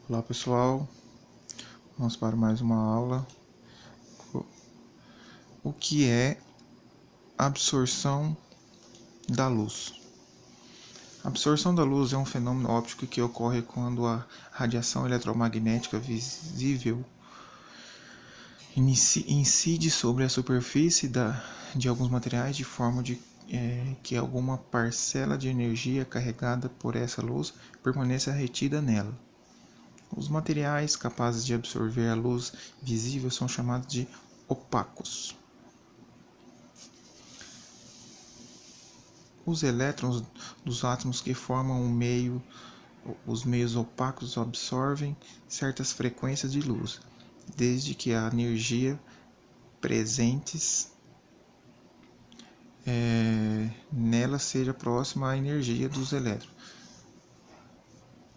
Olá pessoal, vamos para mais uma aula. O que é absorção da luz? A absorção da luz é um fenômeno óptico que ocorre quando a radiação eletromagnética visível incide sobre a superfície de alguns materiais de forma que alguma parcela de energia carregada por essa luz permaneça retida nela. Os materiais capazes de absorver a luz visível são chamados de opacos. Os elétrons dos átomos que formam os meios opacos absorvem certas frequências de luz, desde que a energia presentes nela seja próxima à energia dos elétrons.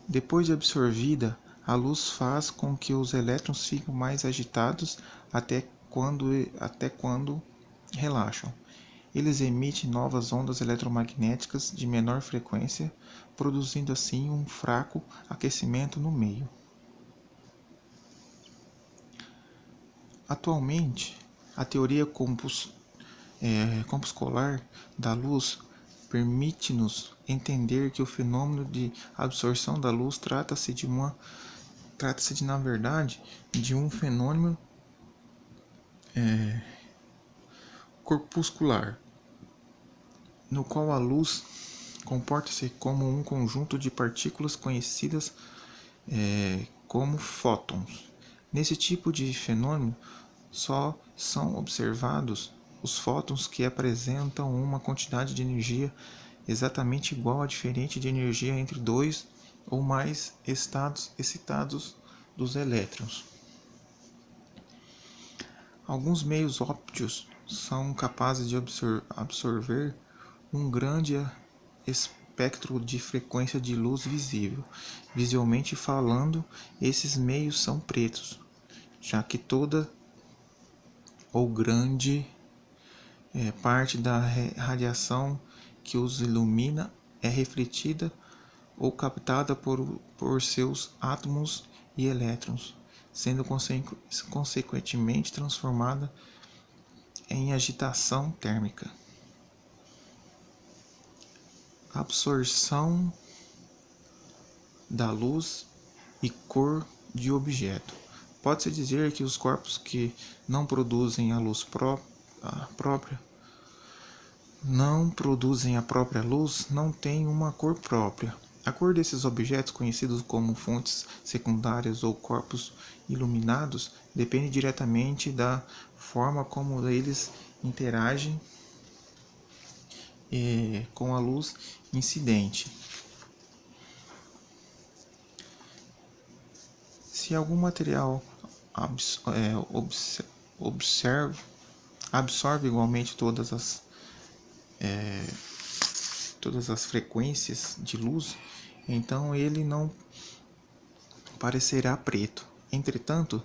Depois de absorvida, a luz faz com que os elétrons fiquem mais agitados até quando relaxam. Eles emitem novas ondas eletromagnéticas de menor frequência, produzindo assim um fraco aquecimento no meio. Atualmente, a teoria corpuscular da luz permite-nos entender que o fenômeno de absorção da luz trata-se na verdade de um fenômeno corpuscular, no qual a luz comporta-se como um conjunto de partículas conhecidas como fótons. Nesse tipo de fenômeno, só são observados os fótons que apresentam uma quantidade de energia exatamente igual à diferença de energia entre dois ou mais estados excitados dos elétrons. Alguns meios ópticos são capazes de absorver um grande espectro de frequência de luz visível. Visualmente falando, esses meios são pretos, já que toda ou grande parte da radiação que os ilumina é refletida ou captada por seus átomos e elétrons, sendo consequentemente transformada em agitação térmica. Absorção da luz e cor de objeto. Pode-se dizer que os corpos que não produzem a luz própria luz não têm uma cor própria. A cor desses objetos, conhecidos como fontes secundárias ou corpos iluminados, depende diretamente da forma como eles interagem com a luz incidente. Se algum material absorve igualmente todas as frequências de luz, então ele não parecerá preto. Entretanto,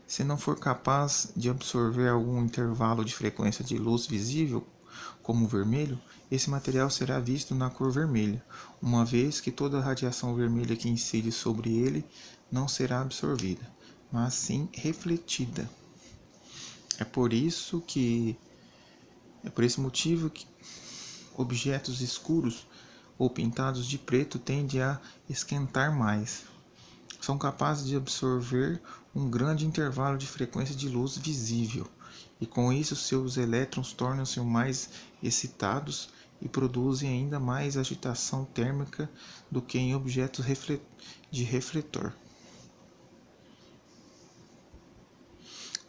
se não for capaz de absorver algum intervalo de frequência de luz visível, como o vermelho, esse material será visto na cor vermelha, uma vez que toda a radiação vermelha que incide sobre ele não será absorvida, mas sim refletida. É por esse motivo que objetos escuros ou pintados de preto tendem a esquentar mais. São capazes de absorver um grande intervalo de frequência de luz visível, e com isso seus elétrons tornam-se mais excitados e produzem ainda mais agitação térmica do que em objetos de refletor.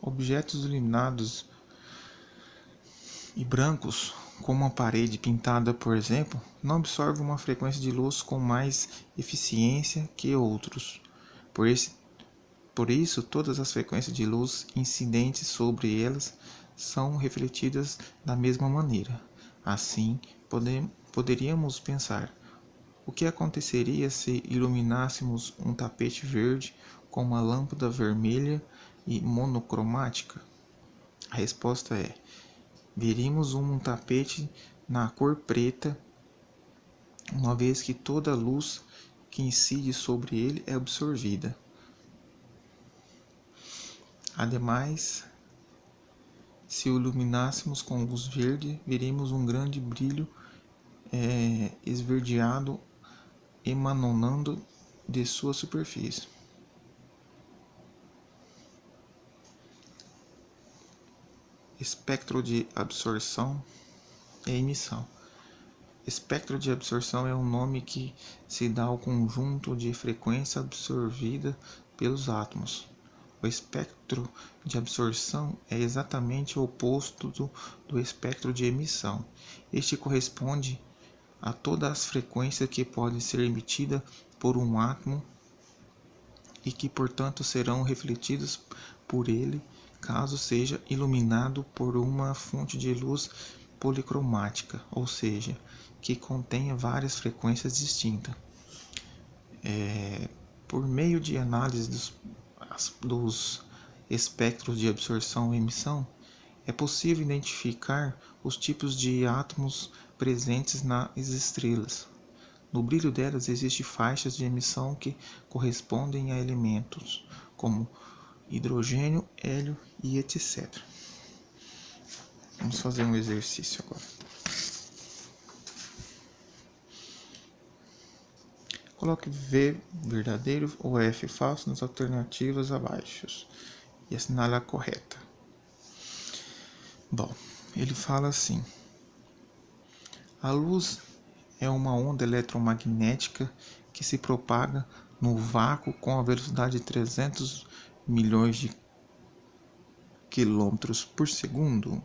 Objetos iluminados e brancos, como uma parede pintada, por exemplo, não absorvem uma frequência de luz com mais eficiência que outros. Por isso, todas as frequências de luz incidentes sobre elas são refletidas da mesma maneira. Assim, poderíamos pensar: o que aconteceria se iluminássemos um tapete verde com uma lâmpada vermelha e monocromática? A resposta é: veríamos um tapete na cor preta, uma vez que toda a luz que incide sobre ele é absorvida. Ademais, se o iluminássemos com luz verde, veríamos um grande brilho esverdeado emanando de sua superfície. Espectro de absorção e emissão. Espectro de absorção é um nome que se dá ao conjunto de frequência absorvida pelos átomos. O espectro de absorção é exatamente o oposto do espectro de emissão. Este corresponde a todas as frequências que podem ser emitidas por um átomo e que, portanto, serão refletidas por ele caso seja iluminado por uma fonte de luz policromática, ou seja, que contenha várias frequências distintas. Por meio de análise dos espectros de absorção e emissão, é possível identificar os tipos de átomos presentes nas estrelas. No brilho delas existem faixas de emissão que correspondem a elementos como hidrogênio, hélio e etc. Vamos fazer um exercício agora. Coloque V verdadeiro ou F falso nas alternativas abaixo e assinale a correta. Bom, ele fala assim: a luz é uma onda eletromagnética que se propaga no vácuo com a velocidade de 300 milhões de quilômetros por segundo.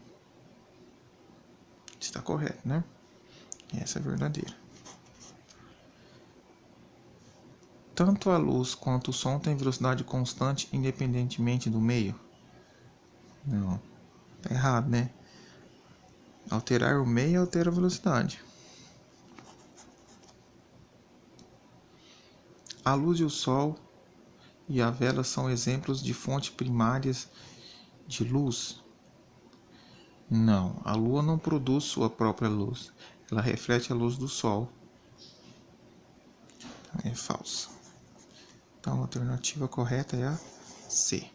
Está correto, né? Essa é verdadeira. Tanto a luz quanto o som têm velocidade constante independentemente do meio? Não. Tá errado, né? Alterar o meio altera a velocidade. A luz e o sol e a vela são exemplos de fontes primárias de luz? Não, a lua não produz sua própria luz. Ela reflete a luz do sol. É falso. Então a alternativa correta é a C.